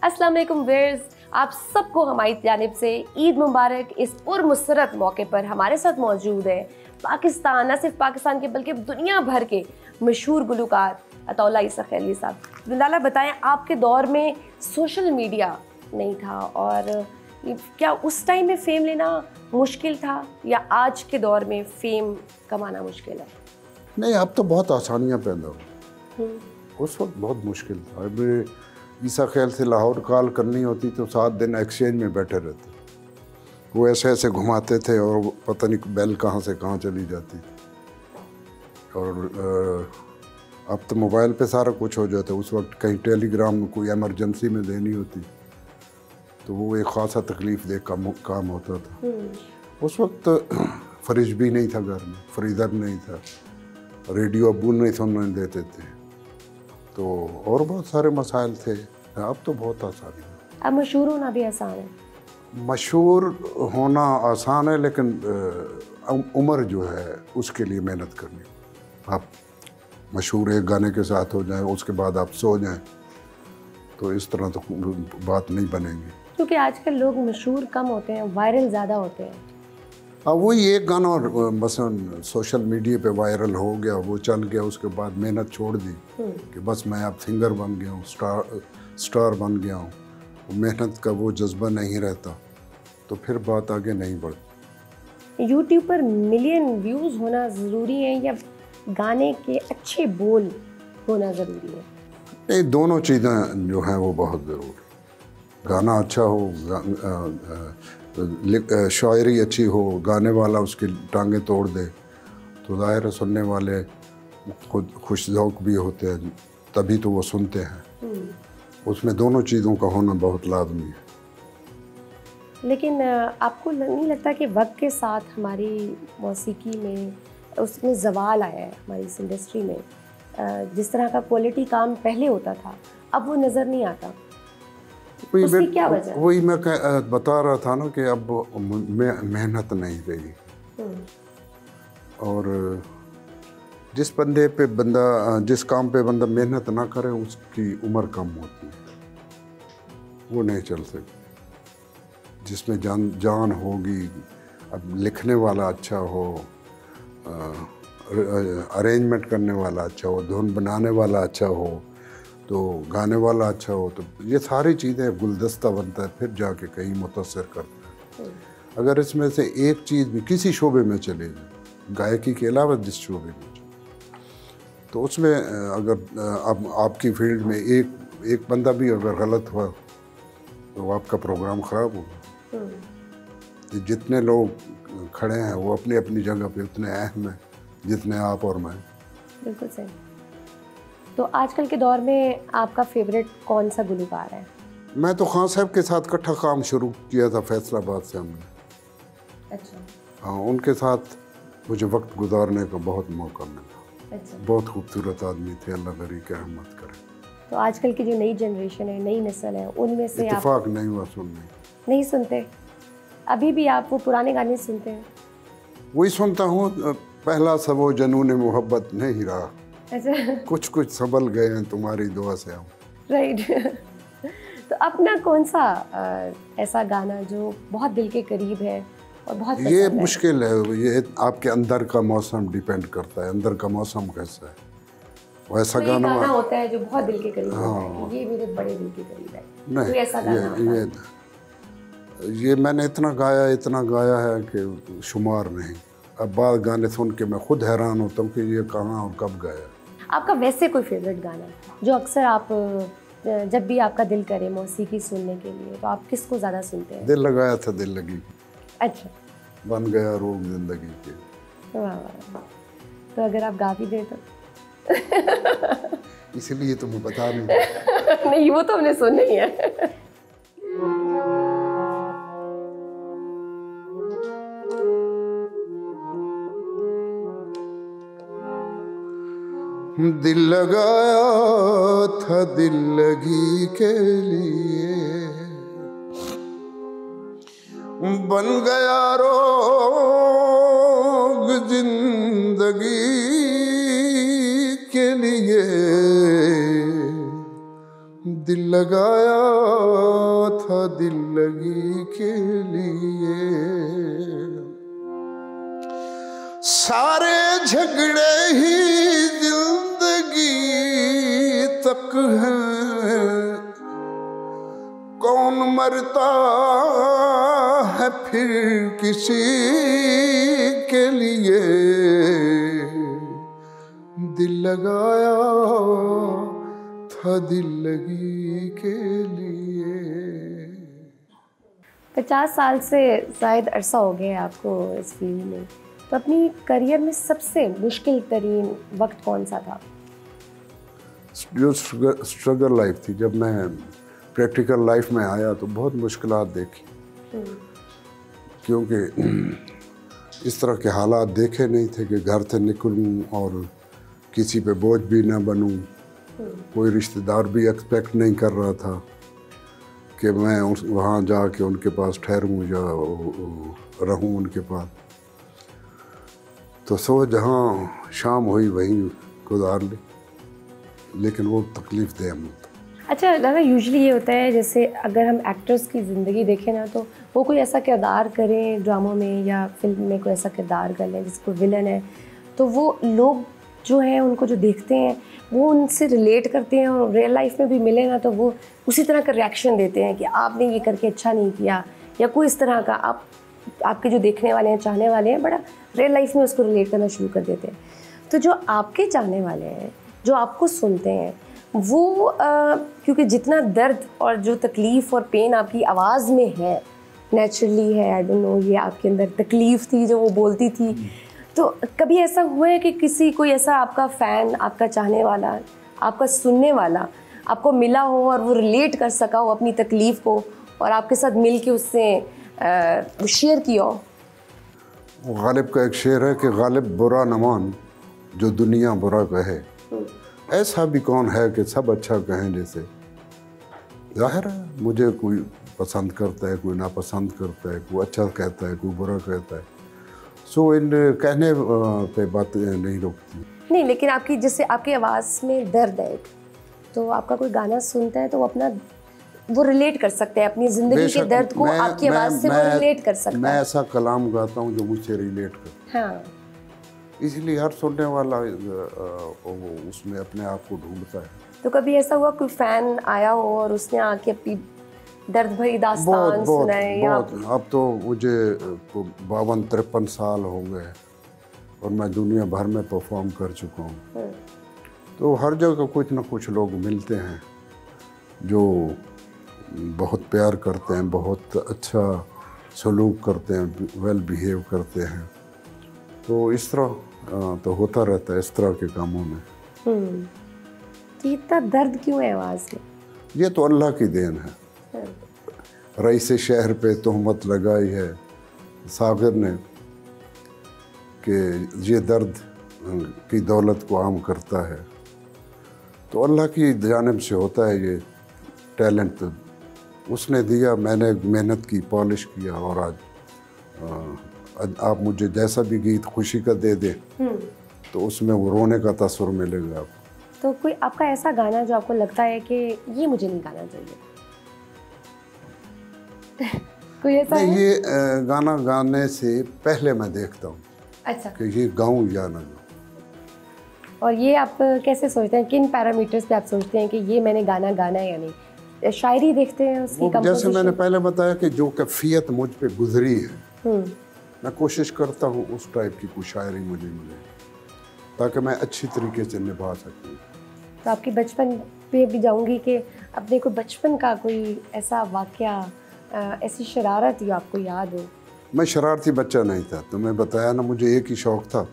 अस्सलाम वालेकुम व्यूअर्स, आप सबको हमारी जानिब से ईद मुबारक। इस पुरमसरत मौके पर हमारे साथ मौजूद है पाकिस्तान, न सिर्फ पाकिस्तान के बल्कि दुनिया भर के मशहूर गुलकार अताउल्लाह ईसा खैली साहब। लाला बताएं, आपके दौर में सोशल मीडिया नहीं था और क्या उस टाइम में फ़ेम लेना मुश्किल था या आज के दौर में फ़ेम कमाना मुश्किल है? नहीं, अब तो बहुत आसानियाँ पैदा हो। उस वक्त बहुत मुश्किल था। अब ईसा खैल से लाहौर कॉल करनी होती तो 7 दिन एक्सचेंज में बैठे रहते। वो ऐसे ऐसे घुमाते थे और पता नहीं बेल कहाँ से कहाँ चली जाती थी। और अब तो मोबाइल पे सारा कुछ हो जाता है। उस वक्त कहीं टेलीग्राम कोई इमरजेंसी में देनी होती तो वो एक ख़ासा तकलीफ़ दे काम होता था। उस वक्त फ्रिज भी नहीं था घर में, फ्रीज़र नहीं था, रेडियो अब्बू नहीं सुनने देते थे, तो और बहुत सारे मसाइल थे। अब तो बहुत आसान है। अब मशहूर होना भी आसान है। मशहूर होना आसान है, लेकिन उम्र जो है उसके लिए मेहनत करनी। आप मशहूर एक गाने के साथ हो जाए, उसके बाद आप सो जाएं, तो इस तरह तो बात नहीं बनेगी। क्योंकि आजकल लोग मशहूर कम होते हैं, वायरल ज़्यादा होते हैं। हाँ, वही एक गाना और मसलन सोशल मीडिया पे वायरल हो गया, वो चल गया, उसके बाद मेहनत छोड़ दी कि बस मैं अब सिंगर बन गया हूँ, स्टार बन गया हूँ। मेहनत का वो जज्बा नहीं रहता तो फिर बात आगे नहीं बढ़ती। यूट्यूब पर मिलियन व्यूज़ होना ज़रूरी है या गाने के अच्छे बोल होना ज़रूरी है? नहीं, दोनों चीज़ें जो हैं वो बहुत ज़रूरी। गाना अच्छा हो, शायरी अच्छी हो, गाने वाला उसकी टांगें तोड़ दे तो ज़ाहिर है सुनने वाले खुद खुश ज़ौक़ भी होते हैं, तभी तो वो सुनते हैं। उसमें दोनों चीज़ों का होना बहुत लाज़मी है। लेकिन आपको नहीं लगता कि वक्त के साथ हमारी मौसीकी में उसमें ज़वाल आया है? हमारी इस इंडस्ट्री में जिस तरह का क्वालिटी काम पहले होता था अब वो नज़र नहीं आता। उसकी क्या वजह? वही मैं बता रहा था ना कि अब मेहनत नहीं रही, और जिस काम पे बंदा मेहनत ना करे उसकी उम्र कम होती है, वो नहीं चल सकती। जिसमें जान होगी, अब लिखने वाला अच्छा हो, अरेंजमेंट करने वाला अच्छा हो, धुन बनाने वाला अच्छा हो, तो गाने वाला अच्छा हो, तो ये सारी चीज़ें गुलदस्ता बनता है, फिर जाके कहीं मुतासर करता है। अगर इसमें से एक चीज़ भी किसी शोबे में चले जाए, गायकी के अलावा जिस शोबे में चले, तो उसमें अगर आपकी फील्ड में एक बंदा भी अगर गलत हुआ तो आपका प्रोग्राम ख़राब होगा। जितने लोग खड़े हैं वो अपनी अपनी जगह पे उतने अहम हैं जितने आप और मैं। बिल्कुल सही। तो आजकल के दौर में आपका फेवरेट कौन सा गुलकार है? मैं तो खान साहब के साथ इकट्ठा काम शुरू किया था फैसलाबाद से हमने। अच्छा। हाँ, उनके साथ मुझे वक्त गुजारने का बहुत मौका मिला। अच्छा। बहुत खूबसूरत आदमी थे, अल्लाह गरी की रहमत करे। तो आजकल की जो नई जनरेशन है, नई नस्ल है, उनमें से इत्तेफाक नहीं हुआ सुनने। नहीं सुनते? अभी भी आप वो पुराने गाने सुनते हैं? वही सुनता हूँ, पहला सा वो जनून मोहब्बत नहीं रहा। अच्छा। कुछ संभल गए हैं तुम्हारी दुआ से हम। राइट। तो अपना कौन सा ऐसा गाना जो बहुत दिल के करीब है और बहुत ये मुश्किल है, ये आपके अंदर का मौसम डिपेंड करता है, अंदर का मौसम कैसा है वैसा गाना होता है जो बहुत दिल के करीब होता है कि ये मेरे बड़े दिल के करीब है। नहीं, तो ऐसा गाना ये मैंने इतना गाया है कि शुमार नहीं। अब बाद गाने सुन के मैं खुद हैरान होता हूँ कि ये कहाँ और कब गाया। आपका वैसे कोई फेवरेट गाना जो अक्सर आप जब भी आपका दिल करे मौसीकी सुनने के लिए तो आप किसको ज़्यादा सुनते हैं? दिल लगाया था दिल लगी। अच्छा। बन गया रोग जिंदगी के। वाह वाह। तो अगर आप गा भी दें तो इसलिए तो मैं बता रही हूँ। नहीं, वो तो हमने सुनी ही है। दिल लगाया था दिल लगी के लिए, बन गया रोग जिंदगी के लिए। दिल लगाया दिल लगी के लिए। सारे झगड़े ही जिंदगी तक हैं, कौन मरता है फिर किसी के लिए। दिल लगाया था दिल लगी के लिए। 50 साल से शायद अरसा हो गया आपको इस फील्ड में, तो अपनी करियर में सबसे मुश्किल तरीन वक्त कौन सा था? जो स्ट्रगल लाइफ थी, जब मैं प्रैक्टिकल लाइफ में आया तो बहुत मुश्किलात देखी, क्योंकि इस तरह के हालात देखे नहीं थे कि घर से निकलूं और किसी पे बोझ भी ना बनूं। कोई रिश्तेदार भी एक्सपेक्ट नहीं कर रहा था कि मैं वहाँ जाके उनके पास ठहरूं या रहूं उनके पास। तो सो जहाँ शाम हुई वहीं गुजार ली, लेकिन वो तकलीफ दे हम। अच्छा दादा, यूजुअली ये होता है जैसे अगर हम एक्टर्स की ज़िंदगी देखें ना, तो वो कोई ऐसा किरदार करें ड्रामों में या फिल्म में, कोई ऐसा किरदार कर लें जिसको विलन है, तो वो लोग जो हैं उनको जो देखते हैं वो उनसे रिलेट करते हैं, और रियल लाइफ में भी मिले ना तो वो उसी तरह का रिएक्शन देते हैं कि आपने ये करके अच्छा नहीं किया, या कोई इस तरह का आपके जो देखने वाले हैं, चाहने वाले हैं, बड़ा रियल लाइफ में उसको रिलेट करना शुरू कर देते हैं। तो जो आपके चाहने वाले हैं, जो आपको सुनते हैं, वो क्योंकि जितना दर्द और जो तकलीफ़ और पेन आपकी आवाज़ में है, नेचुरली है, आई डोंट नो, ये आपके अंदर तकलीफ़ थी जो वो बोलती थी। तो कभी ऐसा हुआ है कि कोई ऐसा आपका फ़ैन, आपका चाहने वाला, आपका सुनने वाला आपको मिला हो और वो रिलेट कर सका हो अपनी तकलीफ़ को, और आपके साथ मिल के उससे शेयर किया हो? गालिब का एक शेर है कि गालिब बुरा न मान जो दुनिया बुरा कहे, ऐसा भी कौन है कि सब अच्छा कहें जैसे। जाहिर है मुझे कोई पसंद करता है, कोई नापसंद करता है, कोई अच्छा कहता है, कोई बुरा कहता है। सो इन कहने पे बातें नहीं रोकती। नहीं, लेकिन आपकी जैसे आपकी आवाज़ में दर्द है, तो आपका कोई गाना सुनता है तो वो रिलेट कर सकते हैं अपनी ज़िंदगी के दर्द को, आपकी आवाज़ से वो रिलेट कर सकता है। मैं ऐसा कलाम गाता हूँ जो मुझसे रिलेट कर। हाँ, इसलिए हर सुनने वाला उसमें अपने आप को ढूंढता है। तो कभी ऐसा हुआ कोई फ़ैन आया हो और उसने आके अपनी दर्द भरी दास्तान सुनाई? अब तो मुझे 52-53 साल हो गए और मैं दुनिया भर में परफॉर्म कर चुका हूँ। तो हर जगह कुछ ना कुछ लोग मिलते हैं जो बहुत प्यार करते हैं, बहुत अच्छा सलूक करते हैं, वेल बिहेव करते हैं। तो इस तरह तो होता रहता है इस तरह के कामों में। तो इतना दर्द क्यों है आवाज़ में? ये तो अल्लाह की देन है। रईस शहर पे तोहमत लगाई है सागर ने कि ये दर्द की दौलत को आम करता है। तो अल्लाह की जानिब से होता है ये टैलेंट, उसने दिया, मैंने मेहनत की, पॉलिश किया, और आज आप मुझे जैसा भी गीत खुशी का दे दें तो उसमें वो रोने का तसव्वुर मिलेगा आपको। तो कोई आपका ऐसा गाना जो आपको लगता है कि ये मुझे नहीं गाना चाहिए? कोई ऐसा नहीं, है? ये गाना गाने से पहले मैं देखता हूँ अच्छा कि ये गाऊँ या ना गाऊँ। और ये आप कैसे सोचते हैं, किन पैरामीटर्स पे आप सोचते हैं कि ये मैंने गाना गाना है या नहीं? शायरी देखते हैं उसकी कंपोजिशन? जैसे मैंने पहले बताया कि जो कैफियत मुझ पे गुजरी है, मैं कोशिश करता हूँ उस टाइप की कुछ शायरी मुझे मिले ताकि मैं अच्छी तरीके से निभा सकूँ। तो आपके बचपन पे भी जाऊँगी कि अपने को बचपन का कोई ऐसा वाक़या, ऐसी शरारत जो आपको याद हो? मैं शरारती बच्चा नहीं था, तो मैं बताया ना, मुझे एक ही शौक़ था।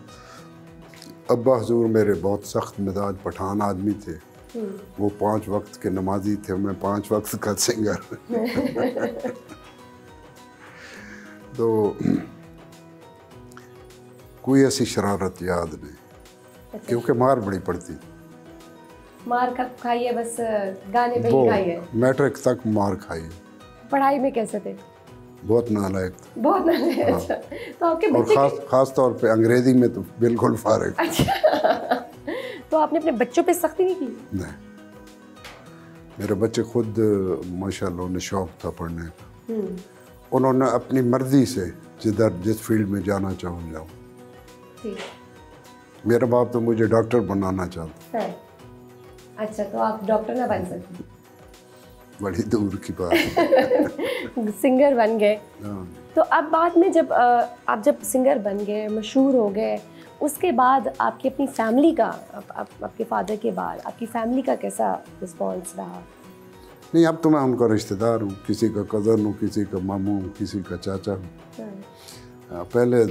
अब्बा हुजूर मेरे बहुत सख्त मिजाज पठान आदमी थे, वो 5 वक्त के नमाजी थे, मैं 5 वक्त का सिंगर। तो कोई ऐसी शरारत याद नहीं। अच्छा। क्योंकि मार बड़ी पड़ती। मार कब खाई है? बस गाने पे ही खाई है? मैट्रिक तक मार खाई है। पढ़ाई में कैसे थे? बहुत नालायक था। बहुत नालायक। अच्छा। तो आपके बच्चे और खास तौर पे अंग्रेजी में तो बिल्कुल फारिग। अच्छा। तो आपने अपने बच्चों पे सख्ती नहीं की? नहीं, मेरे बच्चे खुद माशाल्लाह उन्हें शौक़ था पढ़ने का। उन्होंने अपनी मर्ज़ी से जिस फील्ड में जाना चाहूँ जाऊँ। मेरा बाप तो मुझे डॉक्टर बनाना चाहता। अच्छा, तो आप डॉक्टर ना बन सके? बड़ी दूर की बात है। सिंगर बन गए। तो अब बाद में जब आप सिंगर बन गए, मशहूर हो गए, उसके बाद आपकी अपनी फैमिली का, आपके फादर के बाद आपकी फैमिली का कैसा रिस्पॉन्स रहा? नहीं, अब तो मैं उनका रिश्तेदार हूँ, किसी का कज़न हूँ, किसी का मामू हूँ, किसी का चाचा हूँ। पहले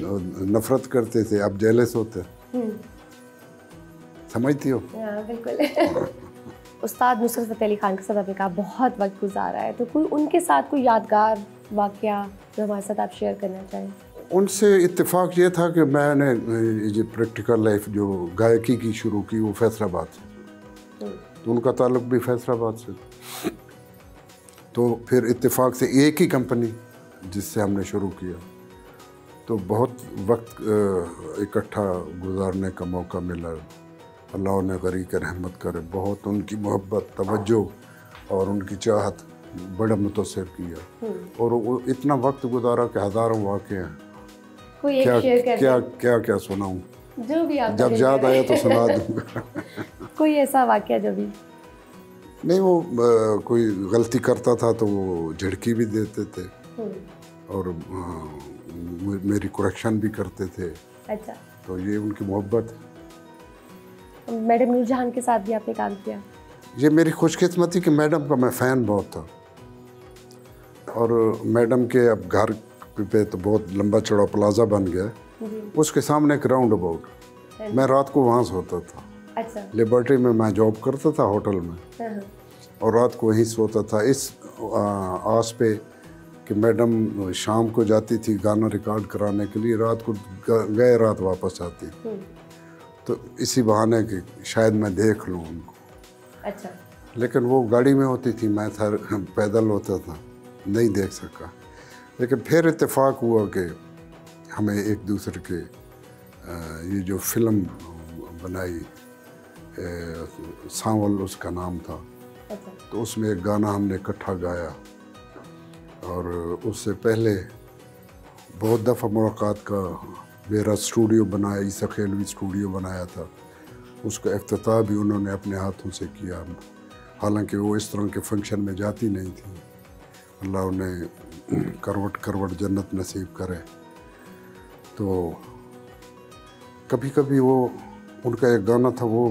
नफरत करते थे, अब जेलस होते। समझती हो? बिल्कुल। उस्ताद नुसरत फ़तेह अली खान के साथ आपने कहा बहुत वक्त गुजारा है, तो कोई उनके साथ कोई यादगार वाक़या जो हमारे साथ आप शेयर करना चाहें? उनसे इत्तेफाक ये था कि मैंने ये प्रैक्टिकल लाइफ जो गायकी की शुरू की वो फैसलाबाद से, तो उनका ताल्लुक़ भी फैसलाबाद से। तो फिर इत्तेफाक से एक ही कंपनी जिससे हमने शुरू किया, तो बहुत वक्त इकट्ठा गुजारने का मौका मिला। अल्लाह ने गरी के रहमत करे, बहुत उनकी मोहब्बत, तवज्जो और उनकी चाहत बड़ा मुतासिर किया। और वो इतना वक्त गुजारा कि हज़ारों वाक़े हैं। कोई एक शेयर कर क्या क्या क्या सुनाऊँ? जो भी आप जब याद आया तो सुना दूँगा। कोई ऐसा वाक़या जो भी? नहीं, वो कोई गलती करता था तो वो झिड़की भी देते थे और मेरी करेक्शन भी करते थे। अच्छा। तो ये उनकी मोहब्बत है। मैडम नूरजहान के साथ भी आपने काम किया? ये मेरी खुशकिस्मती कि मैडम का मैं फ़ैन बहुत था, और मैडम के अब घर पे तो बहुत लंबा चौड़ा प्लाजा बन गया, उसके सामने एक राउंड अबाउट, मैं रात को वहाँ सोता था। अच्छा। लिबर्टी में मैं जॉब करता था होटल में, और रात को वहीं सोता था इस आस पे कि मैडम शाम को जाती थी गाना रिकॉर्ड कराने के लिए, रात को गए रात वापस आती, तो इसी बहाने कि शायद मैं देख लूँ उनको। अच्छा। लेकिन वो गाड़ी में होती थी, मैं था पैदल होता था, नहीं देख सका। लेकिन फिर इत्तेफाक हुआ कि हमें एक दूसरे के ये जो फिल्म बनाई, सांवल उसका नाम था, तो उसमें एक गाना हमने इकट्ठा गाया। और उससे पहले बहुत दफ़ा मुलाकात का मेरा स्टूडियो बनाया, ईसा खेलवी स्टूडियो बनाया था, उसका इफ्तिताह भी उन्होंने अपने हाथों से किया। हालांकि वो इस तरह के फंक्शन में जाती नहीं थी, अल्लाह उन्हें करवट करवट जन्नत नसीब करे। तो कभी कभी वो उनका एक गाना था वो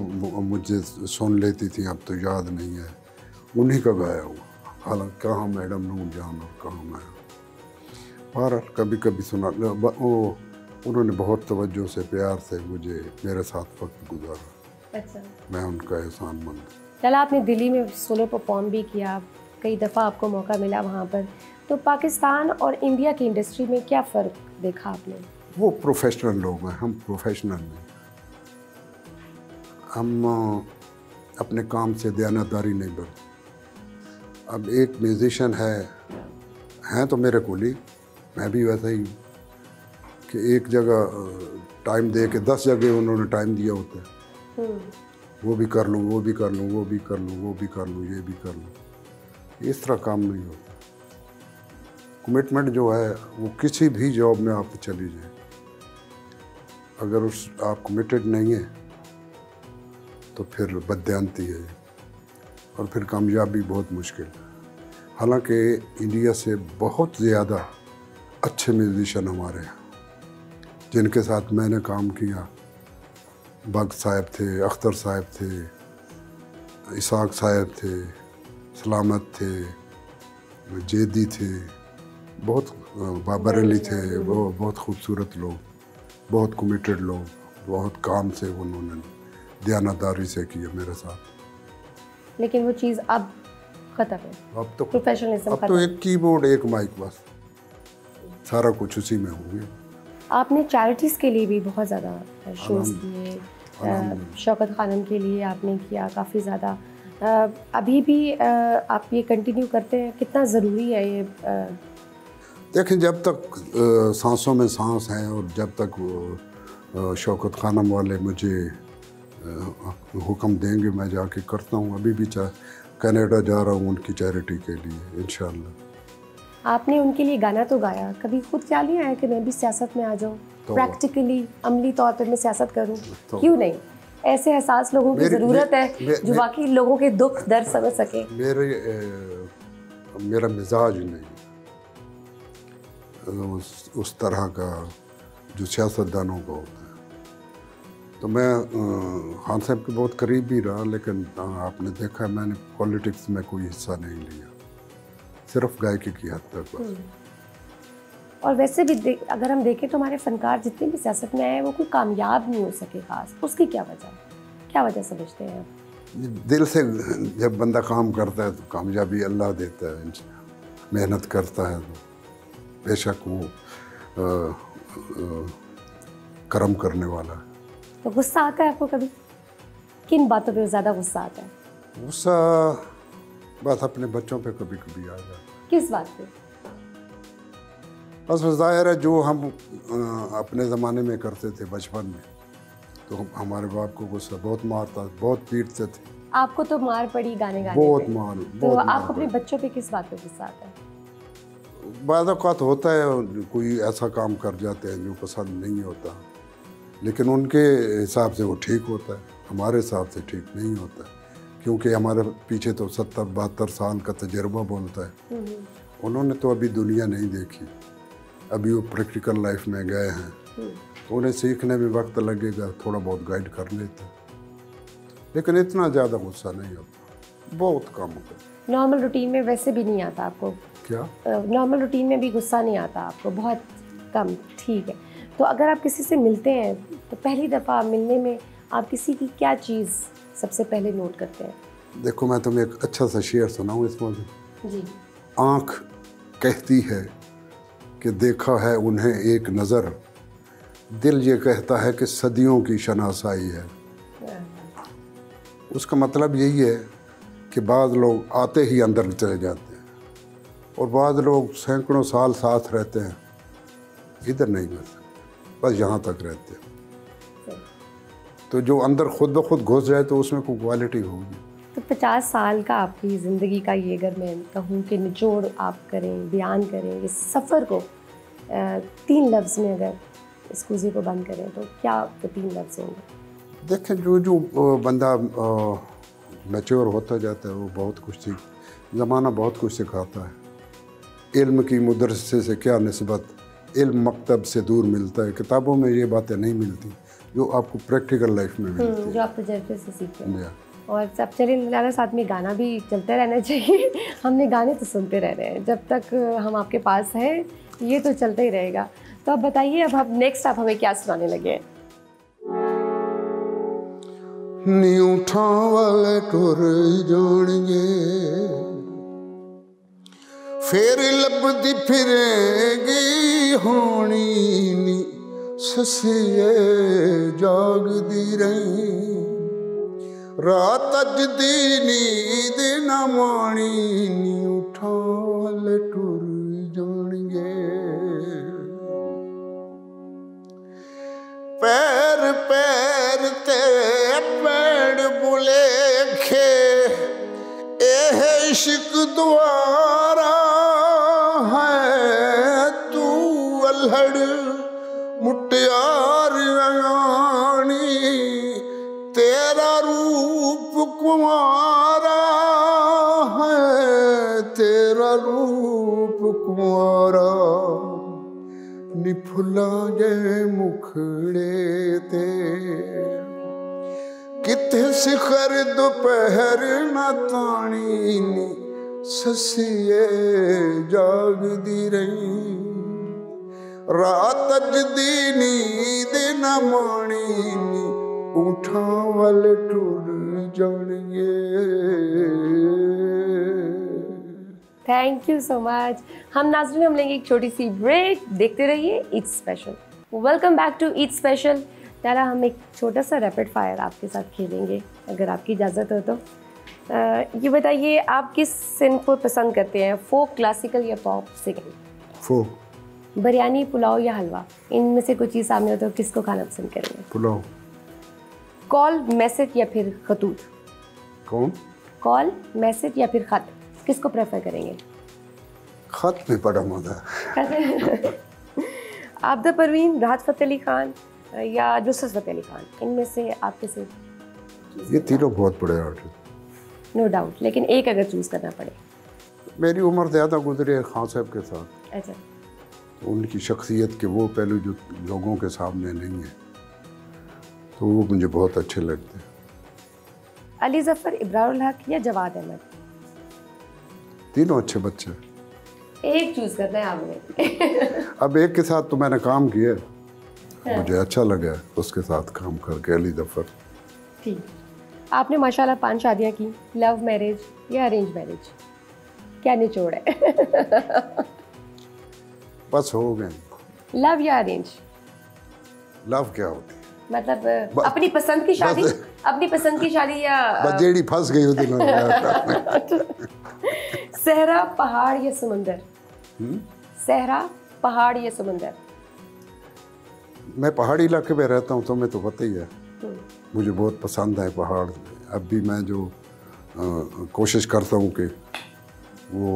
मुझे सुन लेती थी, अब तो याद नहीं है, उन्हीं का गाया हुआ। हालांकि कहाँ मैडम नूरजहान और कहाँ मैं, बहरहाल कभी कभी सुना। वो उन्होंने बहुत तवज्जो से प्यार से मुझे मेरे साथ वक्त गुजारा। अच्छा। मैं उनका एहसानमंद। चला, आपने दिल्ली में सोलो परफॉर्म भी किया, कई दफ़ा आपको मौका मिला वहाँ पर, तो पाकिस्तान और इंडिया की इंडस्ट्री में क्या फ़र्क देखा आपने? वो प्रोफेशनल लोग हैं, हम प्रोफेशनल नहीं। हम अपने काम से दयानतदारी नहीं बरतते। अब एक म्यूज़िशियन हैं तो मेरे कोलीग, मैं भी वैसा ही कि एक जगह टाइम दे के 10 जगह उन्होंने टाइम दिया होता है, वो भी कर लूँ, वो भी कर लूँ, वो भी कर लूँ, वो भी कर लूँ, ये भी कर लूँ। इस तरह काम नहीं होता। कमिटमेंट जो है वो किसी भी जॉब में आप चली जाए, अगर आप कमिटेड नहीं है तो फिर बदयांती है और फिर कामयाबी बहुत मुश्किल है। हालांकि इंडिया से बहुत ज़्यादा अच्छे म्यूज़िशियन हमारे हैं जिनके साथ मैंने काम किया। बग साहब थे, अख्तर साहब थे, इसाक साहब थे, सलामत थे, जेदी थे, बहुत बाबर अली थे, वो बहुत खूबसूरत लोग, बहुत कमिटेड लोग, बहुत काम से उन्होंने दयानतदारी से किया मेरे साथ। लेकिन वो चीज़ अब ख़त्म है, अब तो प्रोफेशनलिज्म अब तो एक कीबोर्ड एक माइक, बस सारा कुछ उसी में हो गया। आपने चैरिटीज़ के लिए भी बहुत ज़्यादा शोज़ किए, शौकत खानम के लिए आपने किया काफ़ी ज़्यादा, अभी भी आप ये कंटिन्यू करते हैं? कितना ज़रूरी है ये? देखें, जब तक सांसों में सांस है और जब तक शौकत खानम वाले मुझे हुक्म देंगे मैं जाके करता हूँ। अभी भी कनाडा जा रहा हूँ उनकी चैरिटी के लिए इंशाल्लाह। आपने उनके लिए गाना तो गाया, कभी खुद ख्याल नहीं आया कि मैं भी सियासत में आ जाऊँ, प्रैक्टिकली अमली तौर पर मैं सियासत करूँ? क्यों नहीं? ऐसे एहसास लोगों की ज़रूरत है जो वाकई लोगों के दुख दर्द समझ सके। मेरा मिजाज नहीं उस तरह का जो सियासतदानों का होता है। तो मैं खान साहब के बहुत करीब भी रहा, लेकिन आपने देखा मैंने पॉलिटिक्स में कोई हिस्सा नहीं लिया, सिर्फ गायकी की हद तक बस। और वैसे भी अगर हम देखें तो हमारे फनकार जितने भी सियासत में आए वो कोई कामयाब नहीं हो सके खास, उसकी क्या वजह समझते हैं आप? दिल से जब बंदा काम करता है तो कामयाबी अल्लाह देता है, मेहनत करता है तो बेशक वो कर्म करने वाला है। तो गुस्सा आता है आपको कभी? किन बातों पे ज़्यादा गुस्सा आता है? गुस्सा बस अपने बच्चों पे कभी कभी आ जाता है। किस बात पे? बस ज़ाहिर है जो हम अपने ज़माने में करते थे बचपन में, तो हमारे बाप को गुस्सा बहुत मारता, बहुत पीटते थे। आपको तो मार पड़ी गाने गाने बहुत पे। मार। तो आपको अपने बच्चों पे किस बात पे गुस्सा आता है? बाद औक़ात होता है कोई ऐसा काम कर जाते हैं जो पसंद नहीं होता, लेकिन उनके हिसाब से वो ठीक होता है, हमारे हिसाब से ठीक नहीं होता, क्योंकि हमारे पीछे तो 70-72 साल का तजर्बा बोलता है। उन्होंने तो अभी दुनिया नहीं देखी, अभी वो प्रैक्टिकल लाइफ में गए हैं, तो उन्हें सीखने में वक्त लगेगा, थोड़ा बहुत गाइड कर लेते, लेकिन इतना ज़्यादा गुस्सा नहीं होता, बहुत कम होता। नॉर्मल रूटीन में वैसे भी नहीं आता आपको? क्या नॉर्मल रूटीन में भी गुस्सा नहीं आता आपको? बहुत कम, ठीक है। तो अगर आप किसी से मिलते हैं तो पहली दफ़ा मिलने में आप किसी की क्या चीज़ सबसे पहले नोट करते हैं? देखो मैं तुम्हें एक अच्छा सा शेर सुनाऊँ इस मौजूद। जी। आँख कहती है कि देखा है उन्हें एक नज़र, दिल ये कहता है कि सदियों की शनासाई है। उसका मतलब यही है कि बाद लोग आते ही अंदर चले जाते हैं और बाद लोग सैकड़ों साल साथ रहते हैं, इधर नहीं बस यहाँ तक रहते हैं। तो जो अंदर खुद ब खुद घुस जाए तो उसमें कोई क्वालिटी होगी। तो 50 साल का आपकी ज़िंदगी का ये अगर मैं कहूँ कि निचोड़ आप करें, बयान करें इस सफ़र को 3 लफ्ज़ में, अगर इस कुज़ी को बंद करें तो क्या वो 3 लफ्ज़ होंगे? देखें जो बंदा मैच्योर होता जाता है वो बहुत कुछ ज़माना बहुत कुछ सिखाता है। इल्म की मदरसे से क्या निस्बत, इल्म मकतब से दूर मिलता है, किताबों में ये बातें नहीं मिलती जो आपको प्रैक्टिकल लाइफ में मिलती है, जो आप तजर्बे से सीखते हैं। और सब चलिए साथ में गाना भी चलते रहना चाहिए। हमने गाने तो सुनते रह रहे हैं जब तक हम आपके पास हैं, ये तो चलता ही रहेगा। तो अब बताइए अब नेक्स्ट आप हमें क्या सुनाने लगे हैं? नी उठा वाले टुर जाणगे फिर लभदी फिरेगी होनी नी ससिए जागदी रही रात अजदी नींद न माणी नी उठा वाले टुर जाणगे पैर पैर ते पेड़ बुलेखे एह इश्क द्वारा है तू अल्हड़ मुटियार रानी तेरा रूप कुमारा है तेरा रूप कुमारा नी फुला जे मुखड़े ते किथे शिखर दोपहर न तानी नी ससिए जागदी रही रात अजदी नींद न माणी नी ऊठा वाले टुर जाणगे। Thank you so much. हम नाज़रीन हम लेंगे एक छोटी सी ब्रेक, देखते रहिए eats special. Welcome back to eats special. यारा हम एक छोटा सा रैपिड फायर आपके साथ खेलेंगे अगर आपकी इजाज़त हो तो। ये बताइए आप किस सिंफ को पसंद करते हैं, फोक, क्लासिकल या पॉप सिंगिंग? फोक। बिरयानी, पुलाव या हलवा, इनमें से कोई चीज़ सामने हो तो किसको खाना पसंद करेंगे? पुलाव। कॉल, मैसेज या फिर खतूत? कौन? कॉल, मैसेज या फिर ख़त, किसको प्रेफर करेंगे? ख़त में बड़ा मज़ा है। आबदा परवीन, राहत फ़तेह अली ख़ान या नुसरत फ़तेह अली ख़ान, इनमें से आप किसे? ये तीनों बहुत बड़े आर्टिस्ट, नो डाउट, लेकिन एक अगर चूज़ करना पड़े। मेरी उम्र ज़्यादा गुजरी है खान साहब के साथ। अच्छा। तो उनकी शख्सियत के वो पहलू जो लोगों के सामने नहीं है, तो वो मुझे बहुत अच्छे लगते हैं। अली ज़फ़र, इब्रारुल हक या जवाद अहमद? तीनों अच्छे बच्चे। एक चूज़ करना है आपने। अब एक के साथ तो मैंने काम किया, मुझे अच्छा लगा उसके साथ काम करके, अली ज़फ़र। ठीक। आपने माशाल्लाह 5 शादियाँ की, लव मैरिज या अरेंज मैरिज, क्या निचोड़ है? बस हो गए। लव या अरेंज? लव क्या होती है? मतलब अपनी पसंद की शादी, अपनी पसंद की शादी या बजेड़ी फंस गई उस दिन। सहरा, पहाड़ या समुंदर? सहरा, पहाड़ या समुंदर? मैं पहाड़ी इलाके में रहता हूँ, तो मैं तो पता ही है, मुझे बहुत पसंद है पहाड़। अब भी मैं जो कोशिश करता हूँ कि वो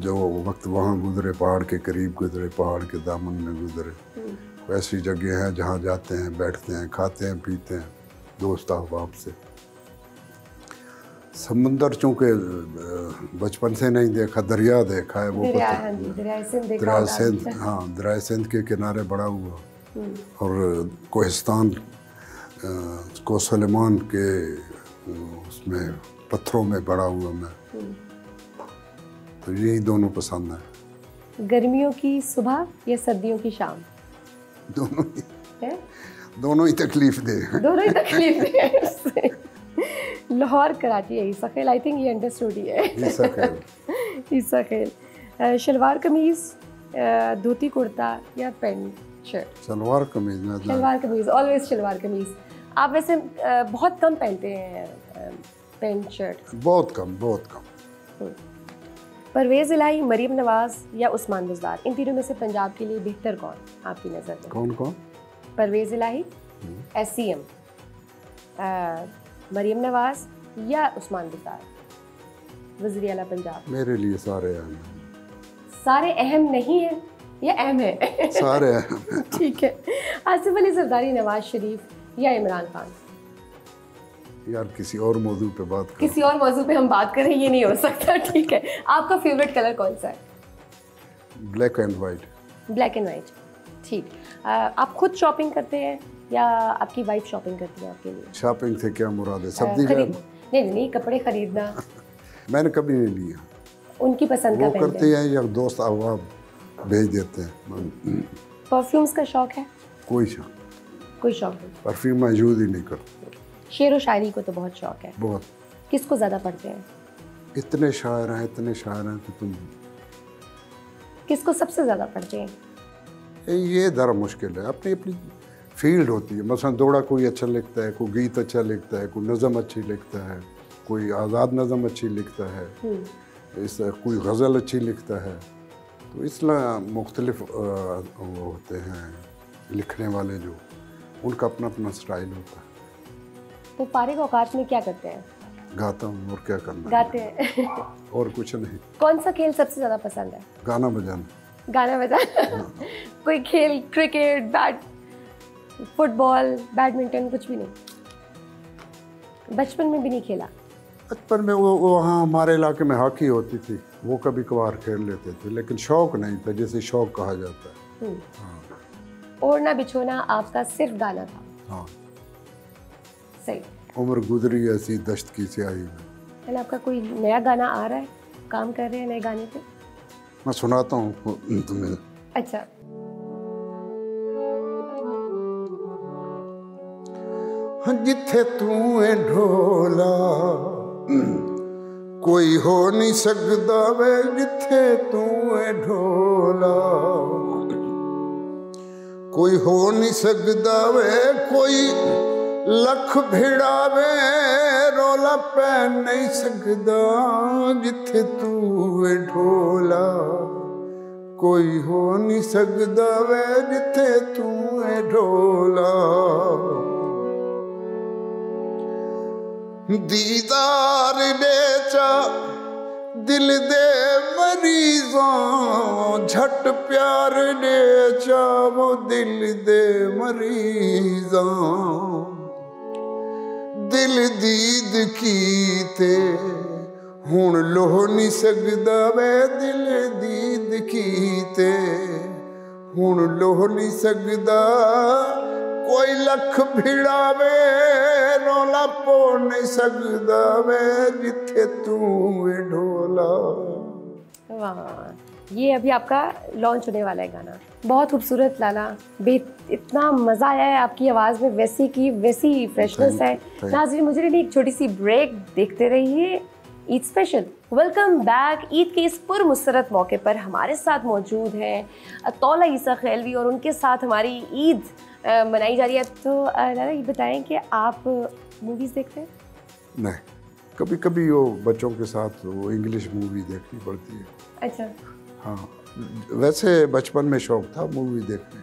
जो वक्त वहाँ गुजरे, पहाड़ के करीब गुजरे, पहाड़ के दामन में गुजरे, वैसी जगह हैं जहाँ जाते हैं, बैठते हैं, खाते हैं, पीते हैं दोस्त अहबाब से। समुंदर चूँकि बचपन से नहीं देखा, दरिया देखा है, वो दरिया, पता। हाँ जी, दरिया सिंध देखा दरिया होगा। सिंध, हाँ, दरिया सिंध के किनारे बड़ा हुआ, और कोहिस्तान को सलेमान के उसमें पत्थरों में बड़ा हुआ मैं, तो यही दोनों पसंद है। गर्मियों की सुबह या सर्दियों की शाम? दोनों ही, है? दोनों ही तकलीफ दे। दोनों ही तकलीफ दे। लाहौर, कराची है ईसा खेल, आई थिंक ये अंडरस्टूड ही है। ईसा खेल। ईसा खेल। शलवार कमीज, धोती कुर्ता या पैंट शर्ट? सलवार कमीज में। शलवार कमीज, ऑलवेज शलवार कमीज। आप वैसे बहुत कम पहनते हैं पैंट शर्ट? बहुत कम, बहुत कम। परवेज़ इलाही, मरीम नवाज या उस्मान बुज़दार, इन तीनों में से पंजाब के लिए बेहतर कौन आपकी नज़र में? कौन कौन? परवेज़ इलाही, SCM, मरीम नवाज या उस्मान बुज़दार, वज़ीर आला पंजाब? मेरे लिए सारे अहम। सारे अहम नहीं है या अहम है? सारे अहम। ठीक है। आसिफ अली ज़रदारी, नवाज शरीफ या इमरान खान? यार किसी और मौजू पे बात करो। किसी और मौजू पे हम बात करें, ये नहीं हो सकता। ठीक है। आपका फेवरेट कलर कौन सा है? Black and white. Black and white, ठीक। आप खुद शॉपिंग करते हैं या आपकी वाइफ शॉपिंग करती है आपके लिए? शॉपिंग से क्या मुराद है? सब्जी नहीं, कपड़े खरीदना। मैंने कभी नहीं लिया। उनकी पसंद का वो करते हैं या दोस्त अहबाब भेज देते हैं। परफ्यूम्स का शौक है? कोई शौक नहीं। परफ्यूम मैं यूज ही नहीं करता। शेर व शायरी को तो बहुत शौक है। बहुत। किसको ज़्यादा पढ़ते हैं? इतने शायर हैं कि तुम। किसको सबसे ज़्यादा पढ़ते हैं? ये ज़रा मुश्किल है, अपनी अपनी फील्ड होती है। मसलन दौड़ा कोई अच्छा लिखता है, कोई गीत अच्छा लिखता है, कोई नज़म अच्छी लिखता है, कोई आज़ाद नज़म अच्छी लिखता है, इस कोई गज़ल अच्छी लिखता है। तो इसलिए मुख्तलिफ वो होते हैं लिखने वाले, जो उनका अपना अपना स्टाइल होता है। तो फारिग औकात में क्या करते हैं? गाता हूँ, और क्या करना। गाते हैं। और कुछ नहीं। कौन सा खेल सबसे ज़्यादा पसंद है? गाना बजाना। गाना बजाना। कोई खेल, क्रिकेट, फुटबॉल, बैडमिंटन, कुछ भी नहीं? बचपन में भी नहीं खेला? बचपन में वो वहाँ हमारे इलाके में हॉकी होती थी, वो कभी कभार खेल लेते थे, लेकिन शौक नहीं था, जैसे शौक कहा जाता है। हाँ। ओढ़ना बिछोना आपका सिर्फ गाना था? हाँ। सही। उम्र गुजरी ऐसी दश्त की स्याही में। पहले आपका कोई नया गाना आ रहा है, काम कर रहे हैं नए गाने पे? मैं सुनाता हूँ तुम्हें। अच्छा। जिथे तू है ढोला कोई हो नहीं सकदा वे, जिथे तू है ढोला कोई हो नहीं सकदा वे, कोई लख भिड़ावे रोला पै नहीं सकदा, जिथे तू है ढोला कोई हो नहीं सकदा वे, जिथे तू है ढोला। दीदार ले चा दिल दे मरीज़ां झट प्यार ले चा वो दिल दे मरीज़ां दिल दीद कीते हुण लोह नहीं सकदा वे दिल दीद कीते हुण लोह नहीं सकदा कोई लख भिड़ावे रौला पो नहीं सकदा वे जिथे तू ढोला। वाह, ये अभी आपका लॉन्च होने वाला है गाना, बहुत खूबसूरत लाला, इतना मज़ा आया है आपकी आवाज़ में, वैसी की वैसी फ्रेशनेस है। नाज़रीन, मुझे नहीं एक छोटी सी ब्रेक, देखते रहिए Eid special. Welcome back. Eid के इस पुरमुसरत मौके पर हमारे साथ मौजूद हैं अतौला ईसा खैलवी और उनके साथ हमारी ईद मनाई जा रही है। तो लाला ये बताएं कि आप मूवीज़ देखते हैं? नहीं, कभी कभी वो बच्चों के साथ वो इंग्लिश मूवी देखनी पड़ती है। अच्छा। हाँ, वैसे बचपन में शौक था मूवी देखने,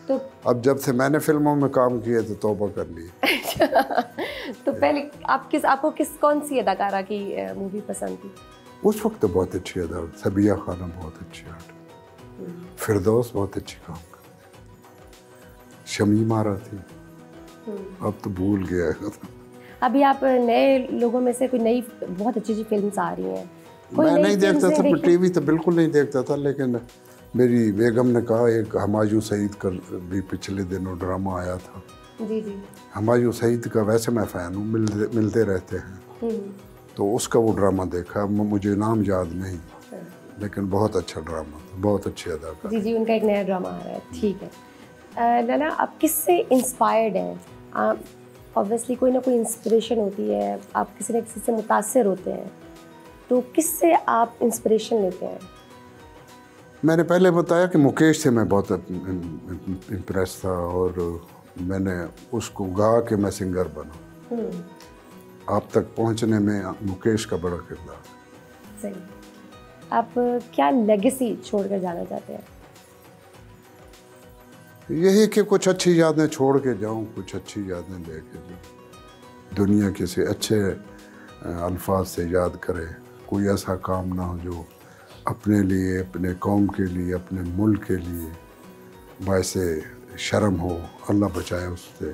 तो अब जब से मैंने फिल्मों में काम किया तो तौबा कर ली। अच्छा, तो पहले आपको कौन सी अदाकारा की मूवी पसंद थी? उस वक्त तो बहुत अच्छी अदा, सबिया खाना बहुत अच्छी आर्ट, फिरदौस बहुत अच्छी काम करती, शमीम आरा थी, अब तो भूल गया। अभी आप नए लोगों में से कोई नई बहुत अच्छी अच्छी फिल्म्स आ रही हैं? मैं नहीं देखता था, टीवी तो बिल्कुल नहीं देखता था, लेकिन मेरी बेगम ने कहा एक हमायूं सईद का भी पिछले दिनों ड्रामा आया था। जी जी। हमायूं सईद का वैसे मैं फ़ैन हूँ, मिलते रहते हैं, तो उसका वो ड्रामा देखा, मुझे नाम याद नहीं, लेकिन बहुत अच्छा ड्रामा था, बहुत अच्छी अदाकार। जी जी, उनका एक नया ड्रामा आ रहा है। ठीक है लाला, आप किससे इंस्पायर्ड हैं? आप ऑब्वियसली कोई ना कोई इंस्पिरेशन होती है, आप किसी न किसी से मुतासिर होते हैं, तो किससे आप इंस्पिरेशन लेते हैं? मैंने पहले बताया कि मुकेश से मैं बहुत इम्प्रेस था और मैंने उसको गा के मैं सिंगर बना। आप तक पहुंचने में मुकेश का बड़ा किरदार। सही। आप क्या लेगेसी छोड़कर जाना चाहते हैं? यही कि कुछ अच्छी यादें छोड़ के जाऊं, कुछ अच्छी यादें लेके जाऊं, दुनिया किसी अच्छे अल्फाज से याद करे, कोई ऐसा काम ना हो जो अपने लिए, अपने कौम के लिए, अपने मुल्क के लिए बायसे शर्म हो। अल्लाह बचाए उससे,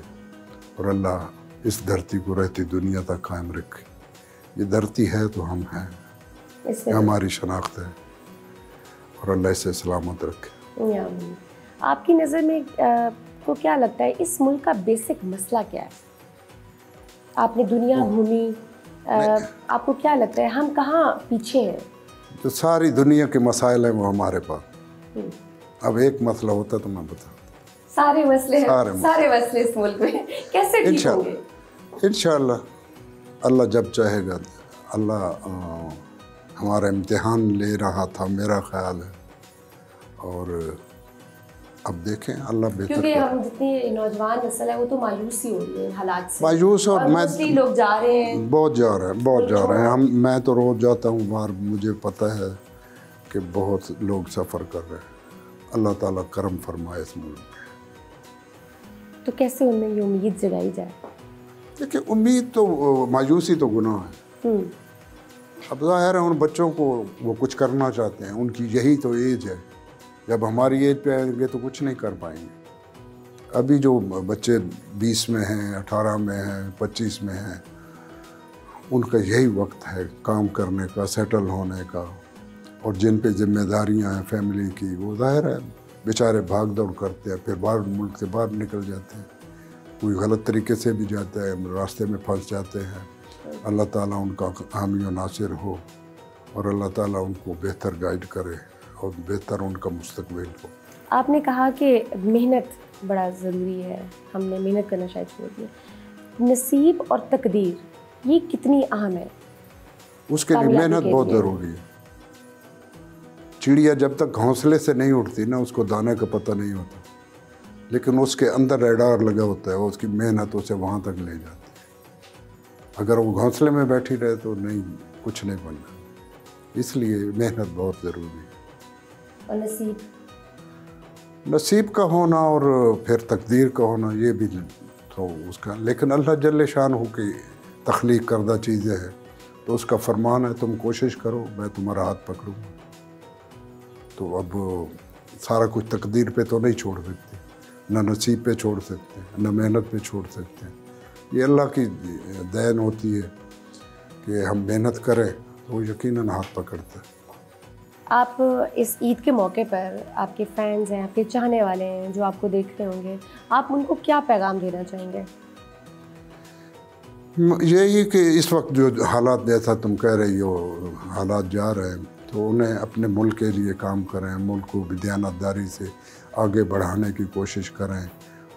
और अल्लाह इस धरती को रहती दुनिया तक कायम रखे। ये धरती है तो हम हैं, हमारी शनाख्त है, और अल्लाह इसे सलामत रखे। आपकी नज़र में को क्या लगता है इस मुल्क का बेसिक मसला क्या है? आपने दुनिया घूमी, आपको क्या लगता है हम कहाँ पीछे हैं? तो सारी दुनिया के मसाइल हैं वो हमारे पास। अब एक मसला होता तो मैं बताता। सारे मसले इस मुल्क में कैसे ठीक होंगे? इंशाअल्लाह अल्लाह जब चाहेगा। अल्लाह हमारा इम्तिहान ले रहा था, मेरा ख्याल है, और अब देखें अल्लाह बेहतर। क्योंकि हम जितनी नौजवान नस्ल है वो तो मायूस ही हो रही है हालात से। मायूस, और मैं लोग जा रहे हैं, बहुत जा रहे हैं। मैं तो रोज़ जाता हूँ बाहर, मुझे पता है कि बहुत लोग सफ़र कर रहे हैं। अल्लाह ताला करम फरमाए इस मुल्क में। तो कैसे उनमें ये उम्मीद जगाई जाए? देखिए, उम्मीद तो, मायूसी तो गुनाह है। अब ज़ाहिर है उन बच्चों को वो कुछ करना चाहते हैं, उनकी यही तो एज है। जब हमारी एज पे आएंगे तो कुछ नहीं कर पाएंगे। अभी जो बच्चे 20 में हैं, 18 में हैं, 25 में हैं, उनका यही वक्त है काम करने का, सेटल होने का, और जिन पे जिम्मेदारियां हैं फैमिली की, वो ज़ाहिर है बेचारे भाग दौड़ करते हैं, फिर बाहर मुल्क से बाहर निकल जाते हैं, कोई गलत तरीके से भी जाता है, रास्ते में फंस जाते हैं। अल्लाह ताला उनका हामी और नासिर हो, और अल्लाह ताला उनको बेहतर गाइड करे और बेहतर उनका मुस्तकबिल हो। आपने कहा कि मेहनत बड़ा ज़रूरी है, हमने मेहनत करना शायद छोड़ दिया। नसीब और तकदीर ये कितनी अहम है? उसके लिए मेहनत बहुत ज़रूरी है। चिड़िया जब तक घोंसले से नहीं उठती ना, उसको दाने का पता नहीं होता, लेकिन उसके अंदर रडार लगा होता है, वो उसकी मेहनत उसे वहाँ तक ले जाती है। अगर वो घोंसले में बैठी रहे तो नहीं, कुछ नहीं बनना। इसलिए मेहनत बहुत ज़रूरी है। और नसीब का होना और फिर तकदीर का होना, ये भी तो उसका, लेकिन अल्लाह जल्ले शान हो की तख्लीक करदा चीज़ें हैं, तो उसका फरमान है तुम कोशिश करो, मैं तुम्हारा हाथ पकड़ूँगा। तो अब सारा कुछ तकदीर पे तो नहीं छोड़ सकते, ना नसीब पे छोड़ सकते हैं, ना मेहनत पे छोड़ सकते हैं। ये अल्लाह की देन होती है कि हम मेहनत करें तो वो यकीनन हाथ पकड़ता है। आप इस ईद के मौके पर आपके फैंस हैं, आपके चाहने वाले हैं जो आपको देख रहे होंगे, आप उनको क्या पैगाम देना चाहेंगे? यही कि इस वक्त जो हालात जैसा तुम कह रही हो हालात जा रहे हैं, तो उन्हें अपने मुल्क के लिए काम करें, मुल्क को दयानतदारी से आगे बढ़ाने की कोशिश करें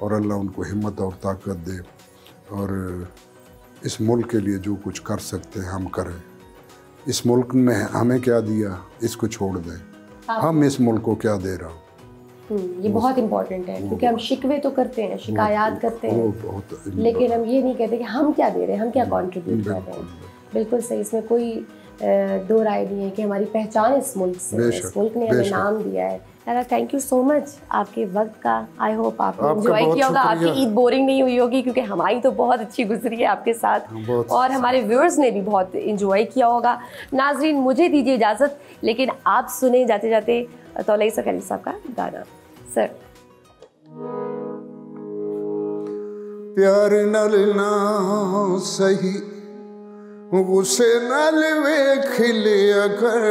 और अल्लाह उनको हिम्मत और ताकत दे, और इस मुल्क के लिए जो कुछ कर सकते हैं हम करें। इस मुल्क में हमें क्या दिया, इसको छोड़ दें, हम इस मुल्क को क्या दे रहा हूँ। ये बहुत इम्पोर्टेंट है, क्योंकि हम शिकवे तो करते हैं, शिकायत करते हैं, लेकिन हम ये नहीं कहते कि हम क्या दे रहे हैं, हम क्या कंट्रीब्यूट कर रहे हैं। बिल्कुल सही, इसमें कोई दो राय नहीं है कि हमारी पहचान इस मुल्क से है, इस मुल्क ने हमें नाम दिया है। यार थैंक यू सो मच आपके वक्त का। आई होप आपने एंजॉय किया होगा, आपकी ईद बोरिंग नहीं हुई होगी, क्योंकि हमारी तो बहुत अच्छी गुजरी है आपके साथ, और हमारे व्यूअर्स ने भी बहुत एंजॉय किया होगा। नाजरीन मुझे दीजिए इजाज़त, लेकिन आप सुने जाते जाते तौलई सकरी साहब का गाना। सर प्यार नल ना सही गुस्से नाल वेख लिया कर,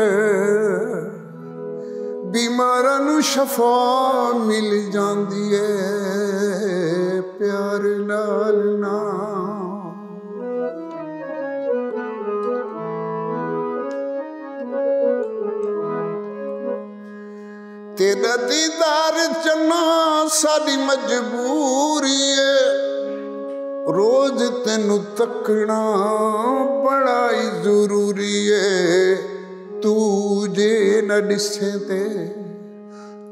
बीमारां नूं शफा मिल जांदी है प्यार नाल ना। तेरा दीदार चन्ना साडी मजबूरी है, रोज तेनू तकना बड़ा ही जरूरी है। तू जे न दिसे ते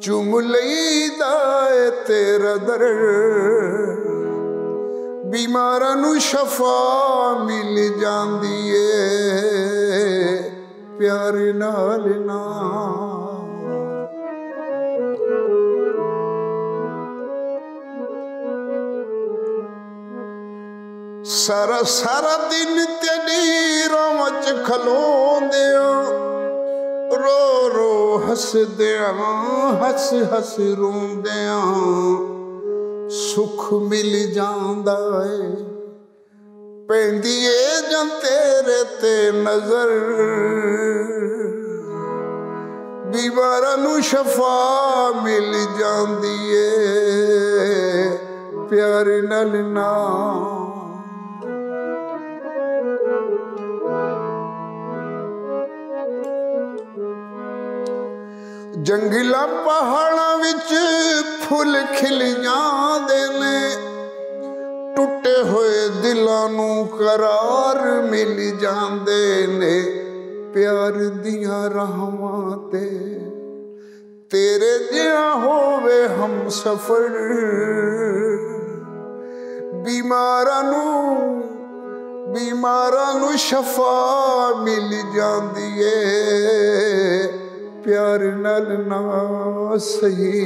चुम लईदा है तेरा दर, बीमारां नू शफा मिल जांदी है प्यार नाल ना। सारा सारा दिन तेरी राह च खलोंदिया, रो रो हसदिया हस हस रोंदिया, सुख मिल जांदा है पैंदी ए जां तेरे ते नजर, बीमारां नूं शफा मिल जांदी है प्यार नाल ना। जंगला पहाड़ा विच फुल खिल जांदे ने, टुटे होए दिलां नूं करार मिल जांदे ने, प्यार दियां राहां ते तेरे जिहा होवे हम सफर, बीमारां नूं शफा मिल जांदी है प्यार नाल ना सही।